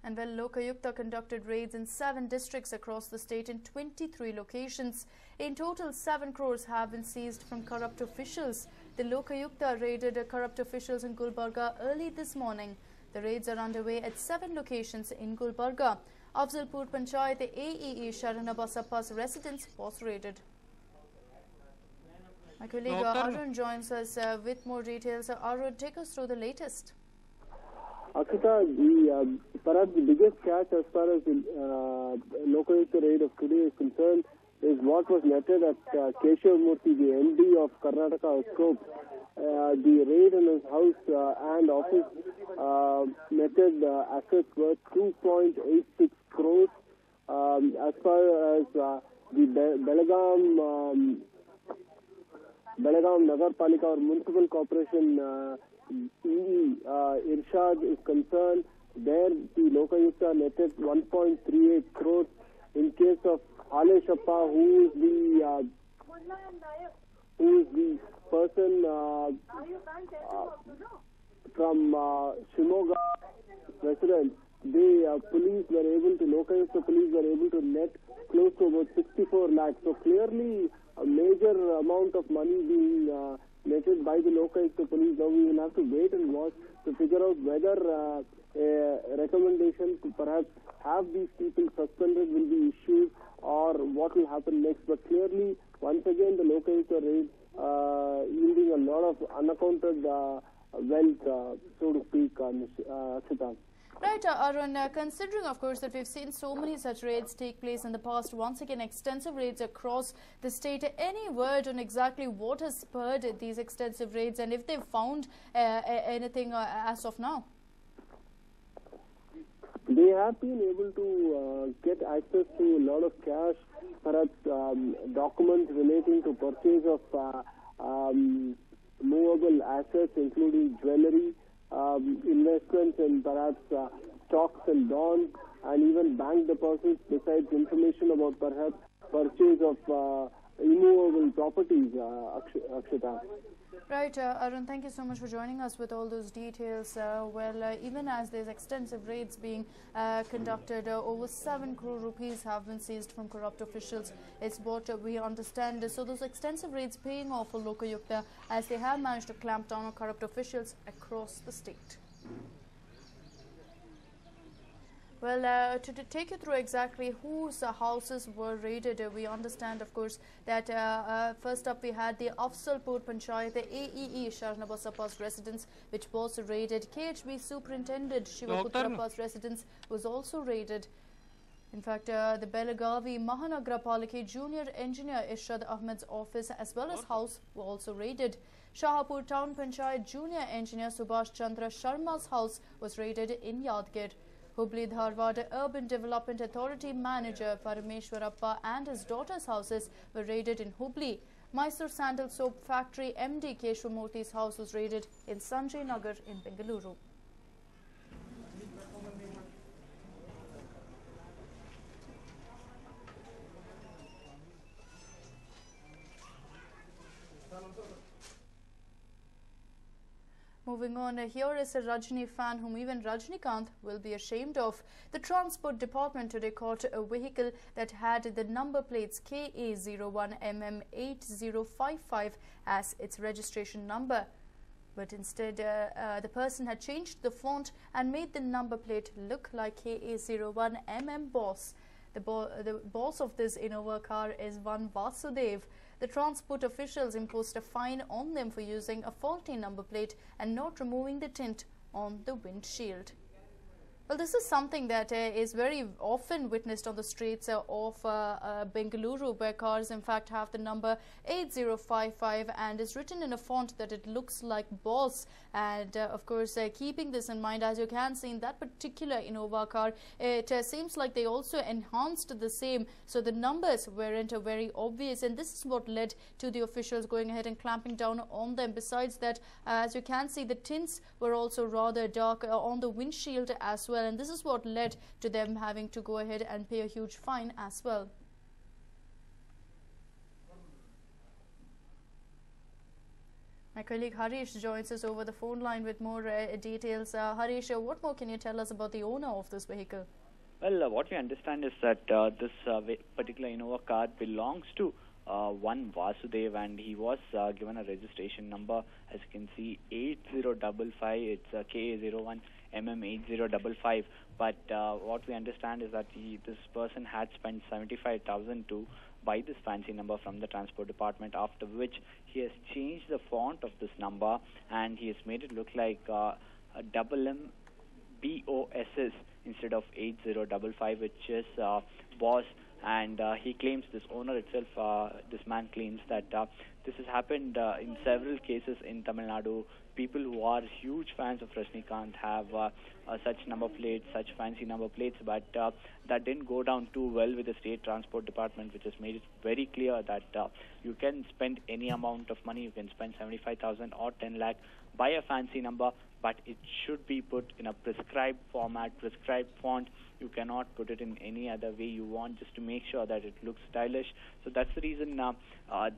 And well, Lokayukta conducted raids in 7 districts across the state in 23 locations. In total, 7 crores have been seized from corrupt officials. The Lokayukta raided corrupt officials in Gulbarga early this morning. The raids are underway at 7 locations in Gulbarga. Afzalpur Panchayat AEE Sharanabasappa's residence was raided. My colleague Arun joins us with more details. Arun, take us through the latest. Akshita, perhaps the biggest catch as far as the Lokayukta raid of today is concerned is what was netted at Keshav Murthy, the MD of Karnataka Scope. The raid in his house and office netted assets worth 2.86 crores. As far as the Belgaum Nagar Palika or Municipal Corporation Irshad is concerned, there the Lokayukta netted 1.38 crores. In case of Ale Shappa, who is the person from Shimoga resident, the Lokayukta police were able to net close to about 64 lakhs. So clearly a major amount of money being netted by the Lokayukta police. Now we will have to wait and watch to figure out whether a recommendation to perhaps have these people suspended will be issued or what will happen next. But clearly, once again, the Lokayukta raid yielding a lot of unaccounted wealth, so to speak, Akshita. Right, Arun, considering, of course, that we've seen so many such raids take place in the past, once again, extensive raids across the state, any word on exactly what has spurred these extensive raids and if they've found anything as of now? They have been able to get access to a lot of cash, perhaps documents relating to purchase of movable assets, including jewellery, investments in perhaps stocks and bonds, and even bank deposits, besides information about perhaps purchase of immovable properties, Akshita. Right, Arun, thank you so much for joining us with all those details. Even as there's extensive raids being conducted, over 7 crore rupees have been seized from corrupt officials. It's what we understand. So those extensive raids paying off for Lokayukta as they have managed to clamp down on corrupt officials across the state. Well, to take you through exactly whose houses were raided, we understand, of course, that first up we had the Afzalpur Panchayat, the AEE Sharanabasappa's residence, which was raided. KHB Superintendent Shiva Putrappa's residence was also raided. In fact, the Belagavi Mahanagra Palike Junior Engineer Irshad Ahmed's office as well as house were also raided. Shahapur Town Panchayat Junior Engineer Subhash Chandra Sharma's house was raided in Yadgir. Hubli Dharwad Urban Development Authority Manager Parameshwarappa and his daughter's houses were raided in Hubli. Mysore Sandal Soap Factory MD Keshwamurthy's house was raided in Sanjay Nagar in Bengaluru. Moving on, here is a Rajni fan whom even Rajnikant will be ashamed of. The Transport Department today caught a vehicle that had the number plates KA01MM8055 as its registration number. But instead, the person had changed the font and made the number plate look like KA01MM Boss. The boss of this Innova car is one Vasudev. The transport officials imposed a fine on them for using a faulty number plate and not removing the tint on the windshield. Well, this is something that is very often witnessed on the streets of Bengaluru, where cars in fact have the number 8055 and is written in a font that it looks like Boss. And of course, keeping this in mind, as you can see in that particular Innova car, it seems like they also enhanced the same, so the numbers weren't very obvious, and this is what led to the officials going ahead and clamping down on them. Besides that, as you can see, the tints were also rather dark on the windshield as well, and this is what led to them having to go ahead and pay a huge fine as well. My colleague Harish joins us over the phone line with more details. Harish, what more can you tell us about the owner of this vehicle? Well, what we understand is that this particular Innova car belongs to one Vasudev, and he was given a registration number, as you can see, 8055. It's KA01 MM8055. But what we understand is that this person had spent 75,000 to buy this fancy number from the transport department, after which he has changed the font of this number and he has made it look like a double M BOSS instead of 8055, which is boss. And he claims, this owner itself, this man claims that this has happened in several cases in Tamil Nadu. People who are huge fans of Rajnikant have such number plates, such fancy number plates, but that didn't go down too well with the state transport department, which has made it very clear that you can spend any amount of money. You can spend 75,000 or 10 lakh, buy a fancy number, but it should be put in a prescribed format, prescribed font. You cannot put it in any other way you want, just to make sure that it looks stylish. So that's the reason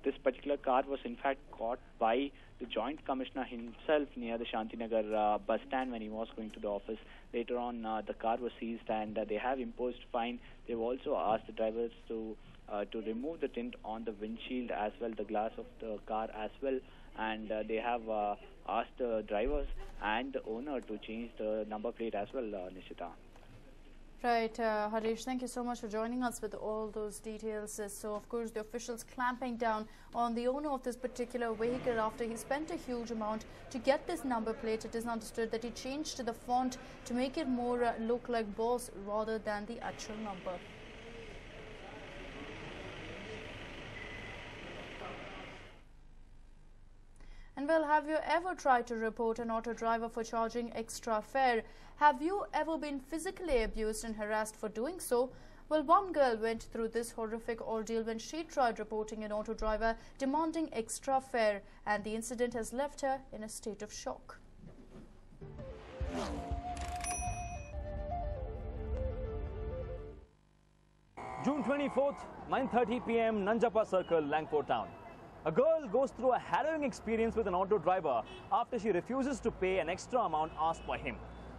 this particular car was in fact caught by the Joint Commissioner himself near the Shantinagar bus stand when he was going to the office. Later on, the car was seized and they have imposed fine. They've also asked the drivers to remove the tint on the windshield as well, the glass of the car as well, and they have asked the drivers and the owner to change the number plate as well, Nishita. Right, Harish, thank you so much for joining us with all those details. So, of course, the officials clamping down on the owner of this particular vehicle after he spent a huge amount to get this number plate. It is understood that he changed the font to make it more look like boss rather than the actual number. And well, have you ever tried to report an auto driver for charging extra fare? Have you ever been physically abused and harassed for doing so? Well, one girl went through this horrific ordeal when she tried reporting an auto driver demanding extra fare, and the incident has left her in a state of shock. June 24th, 9:30 p.m., Nanjappa Circle, Langford Town. A girl goes through a harrowing experience with an auto driver after she refuses to pay an extra amount asked by him.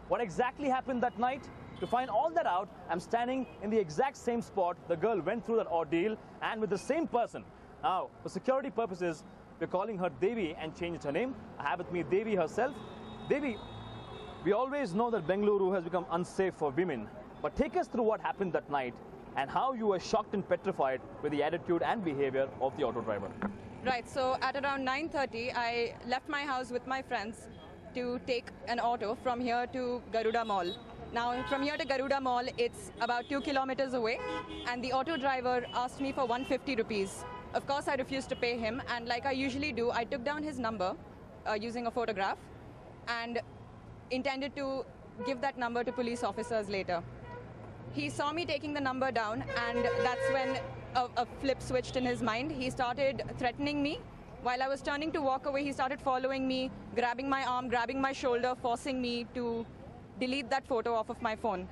What exactly happened that night? To find all that out, I'm standing in the exact same spot the girl went through that ordeal, and with the same person. Now, for security purposes, we're calling her Devi and changed her name. I have with me Devi herself. Devi, we always know that Bengaluru has become unsafe for women, but take us through what happened that night and how you were shocked and petrified with the attitude and behavior of the auto driver. Right, so at around 9:30, I left my house with my friends to take an auto from here to Garuda Mall. Now, from here to Garuda Mall, it's about 2 kilometers away, and the auto driver asked me for 150 rupees. Of course, I refused to pay him, and like I usually do, I took down his number using a photograph and intended to give that number to police officers later. He saw me taking the number down, and that's when a flip switched in his mind. He started threatening me. While I was turning to walk away, he started following me, grabbing my arm, grabbing my shoulder, forcing me to delete that photo off of my phone.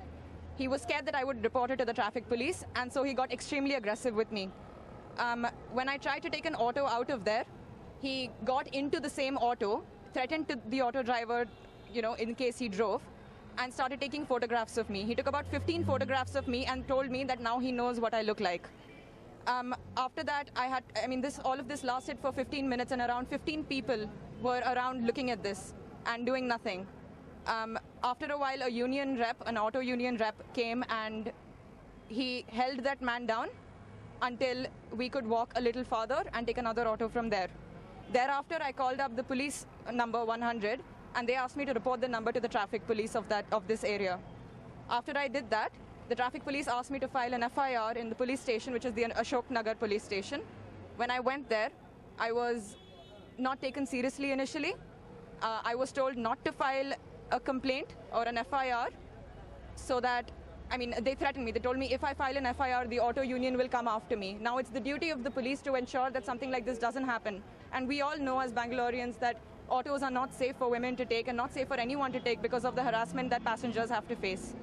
He was scared that I would report it to the traffic police, and so he got extremely aggressive with me. When I tried to take an auto out of there, he got into the same auto, threatened to the auto driver, in case he drove, and started taking photographs of me. He took about 15 photographs of me and told me that now he knows what I look like. After that, all of this lasted for 15 minutes, and around 15 people were around looking at this and doing nothing. After a while, an auto union rep came, and he held that man down until we could walk a little further and take another auto from there. Thereafter, I called up the police number 100, and they asked me to report the number to the traffic police of this area. After I did that, the traffic police asked me to file an FIR in the police station, which is the Ashok Nagar police station. When I went there, I was not taken seriously initially. I was told not to file a complaint or an FIR, so that, they threatened me. They told me if I file an FIR, the auto union will come after me. Now, it's the duty of the police to ensure that something like this doesn't happen. And we all know as Bangaloreans that autos are not safe for women to take and not safe for anyone to take because of the harassment that passengers have to face.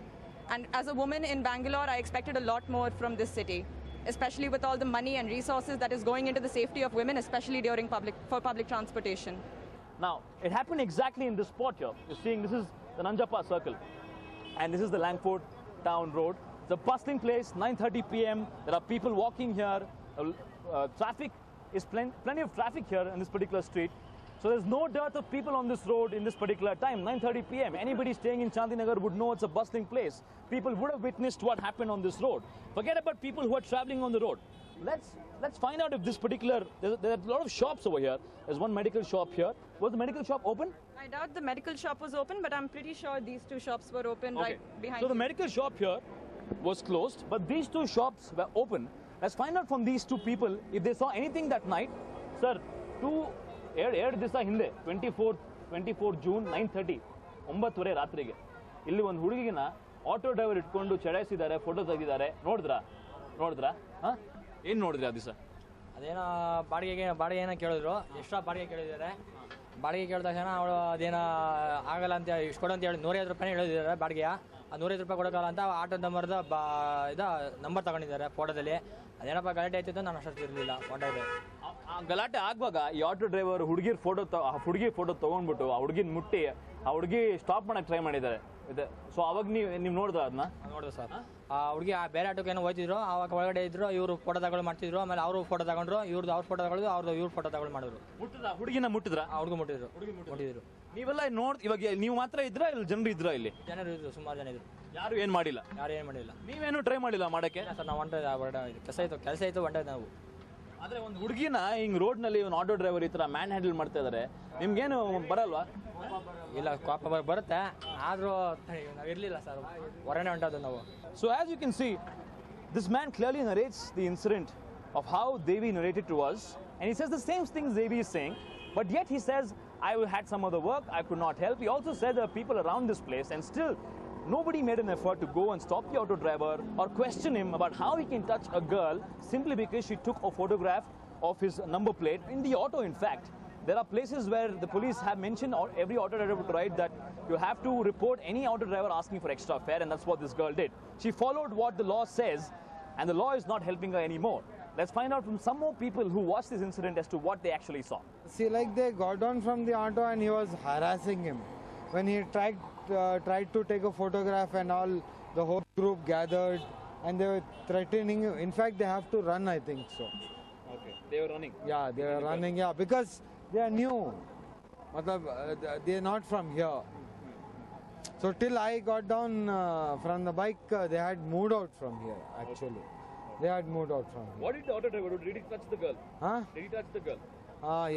And as a woman in Bangalore, I expected a lot more from this city, especially with all the money and resources that is going into the safety of women, especially during public transportation. Now, it happened exactly in this spot here. You're seeing this is the Nanjappa Circle, and this is the Langford Town Road. It's a bustling place, 9:30 p.m. There are people walking here. Traffic is plenty of traffic here in this particular street. So there's no dearth of people on this road in this particular time, 9:30 p.m. Anybody staying in Chandinagar would know it's a bustling place. People would have witnessed what happened on this road. Forget about people who are traveling on the road. Let's find out if this particular, there are a lot of shops over here. There's one medical shop here. Was the medical shop open? I doubt the medical shop was open, but I'm pretty sure these two shops were open right behind So you. the medical shop here was closed, but these two shops were open. Let's find out from these two people if they saw anything that night. Sir, ಎರಡು ದಿವಸ ಹಿಂದೆ 24 June 9:30 9:30 ರಾತ್ರಿಗೆ ಇಲ್ಲಿ ಒಂದು ಹುಡುಗಿನ auto driver ಇಟ್ಕೊಂಡು ಚಡಾಯಿಸಿದ್ದಾರೆ, photo ತೆಗೆದಿದ್ದಾರೆ. ನೋಡಿದ್ರಾ? ಏನು ನೋಡಿದ್ರಿ ಆ ದಿವಸ? ಅದೇನೋ ಬಾಡಿಗೆ ಏನೋ ಕೇಳಿದ್ರು, ಎಕ್ಸ್ಟ್ರಾ ಬಾಡಿಗೆ ಕೇಳಿದ್ದಾರೆ. ಬಾಡಿಗೆ ಕೇಳಿದ ತಕ್ಷಣ ಅವಳು ಅದೇನೋ ಆಗಲ್ಲ ಅಂತ ಇಷ್ಟು ಕೊಡು ಅಂತ ಹೇಳಿ 150 ರೂಪಾಯಿ ಹೇಳಿದ್ದಾರೆ ಬಾಡಿಗೆಯ. ಆ 150 ರೂಪಾಯಿ ಕೊಡೋಕ್ಕಲ್ಲ ಅಂತ ಆಟೋ ನಂಬರ್ದ ನಂಬರ್ ತಗೊಂಡಿದ್ದಾರೆ ಫೋಟೋದಲ್ಲಿ. ಅದೇನಪ್ಪ ಗಲಾಟೆ ಆಯ್ತಿತ್ತು, ನಾನು ಅಷ್ಟು ಇರಲಿಲ್ಲ ಫೋಟೋಗೆ. ಆ ಗಲಾಟೆ ಆಗುವಾಗ ಈ ಆಟೋ ಡ್ರೈವರ್ ಹುಡುಗಿ ಫೋಟೋ ತೊಗೊಂಡ್ಬಿಟ್ಟು ಆ ಹುಡುಗಿನ ಮುಟ್ಟಿ ಆ ಹುಡುಗಿ ಸ್ಟಾಪ್ ಮಾಡಕ್ಕೆ ಟ್ರೈ ಮಾಡಿದ್ದಾರೆ. ಸೊ ಅವಾಗ ನೀವು ನೋಡಿದ್ರ ಅದನ್ನ? ನೋಡಿದ್ರು ಸರ್. ಆ ಹುಡುಗಿ ಬೇರೆ ಆಟೋಕ್ಕೆ ಏನೋ ಹೋಯ್ತಿದ್ರು, ಆವಾಗ ಒಳಗಡೆ ಇದ್ರು, ಇವರು ಫೋಟೋ ತಗೊಳ್ಳಿ ಮಾಡ್ತಿದ್ರು. ಆಮೇಲೆ ಅವರು ಫೋಟೋ ತಗೊಂಡ್ರು, ಇವ್ರದ್ದು ಅವ್ರ ಫೋಟೋ ತಗೊಳ್ಳೋದು, ಅವ್ರದ್ದು ಇವ್ರ ಫೋಟೋ ತಗೊಳ್ಳಿ ಮಾಡಿದ್ರು. ಹುಡುಗಿನ ಮುಟ್ಟಿದ್ರ? ಹುಡುಗಿ ಮುಟ್ಟಿದ್ರು. ನೀವೆಲ್ಲ ಇವಾಗ ನೀವು ಮಾತ್ರ ಇದ್ರ ಇಲ್ಲಿ ಜನರು ಇದ್ರ? ಇಲ್ಲಿ ಜನರು ಇದ್ರು, ಸುಮಾರು ಜನ ಇದ್ರು. ಯಾರು ಏನು ಮಾಡಿಲ್ಲ? ನೀವೇನು ಟ್ರೈ ಮಾಡಿಲ್ಲ ಮಾಡಕ್ಕೆ? ಸರ್ ನಾವು ಕೆಲಸ ಆಯ್ತು ಹೊಂಟೋದು ನಾವು. ಆದ್ರೆ ಒಂದು ಹುಡುಗಿನ ಹಿಂಗ್ ರೋಡ್ ನಲ್ಲಿ ಒಂದು ಆಟೋ ಡ್ರೈವರ್ ಈ ತರ ಮ್ಯಾನ್ ಹ್ಯಾಂಡಲ್ ಮಾಡ್ತಾ ಇದಾರೆ, ನಿಮ್ಗೇನು ಬರಲ್ವಾ? ಇಲ್ಲ, ಕೋಪ ಬರುತ್ತೆ, ಆದ್ರೂ ನಾವು ಇರ್ಲಿಲ್ಲ ಸರ್, ಹೊರನೆ ಹೊಂಟೋದು ನಾವು. So as you can see, this man clearly narrates the incident of how Devi narrated to us, and he says the same things Devi is saying, but yet he says, I had some other work, I could not help. He also said there are people around this place, and still nobody made an effort to go and stop the auto driver or question him about how he can touch a girl simply because she took a photograph of his number plate in the auto. In fact, there are places where the police have mentioned, or every auto driver would write that you have to report any auto driver asking for extra fare, and that's what this girl did. She followed what the law says, and the law is not helping her anymore. Let's find out from some more people who watched this incident as to what they actually saw. See, like they got down from the auto and he was harassing him. When he tried to take a photograph and all, the whole group gathered and they were threatening him. In fact, they have to run, I think so. Okay, they were running? Yeah, they were running, yeah, because they are new. They are not from here. So till I got down from the bike, they had moved out from here, actually. They had moved out from here. What did the auto driver do? Did he touch the girl? Huh? Did he touch the girl?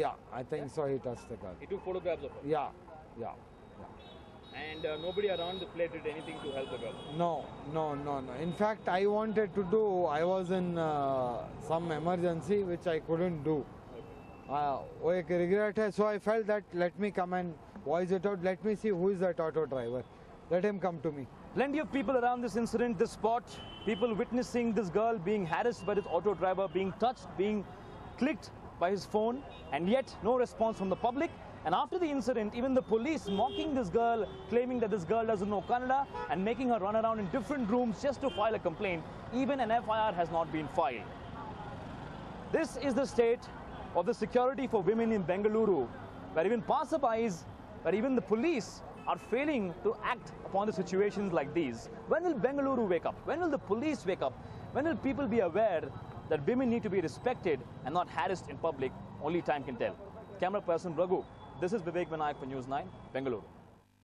Yeah, I think so, he touched the girl. He took photographs of her? Yeah. And nobody around the place did anything to help the girl? No. In fact, I was in some emergency which I couldn't do. So I felt that let me come and voice it out. Let me see who is that auto driver. Let him come to me. Plenty of people around this incident, this spot, people witnessing this girl being harassed by this auto driver, being touched, being clicked by his phone, and yet no response from the public. And after the incident, even the police mocking this girl, claiming that this girl doesn't know Kannada and making her run around in different rooms just to file a complaint. Even an FIR has not been filed. This is the state of the security for women in Bengaluru, where even passerbys, where even the police are failing to act upon the situations like these. When will Bengaluru wake up? When will the police wake up? When will people be aware that women need to be respected and not harassed in public? Only time can tell. Camera person Raghu, this is Vivek Vinayak for News 9, Bengaluru.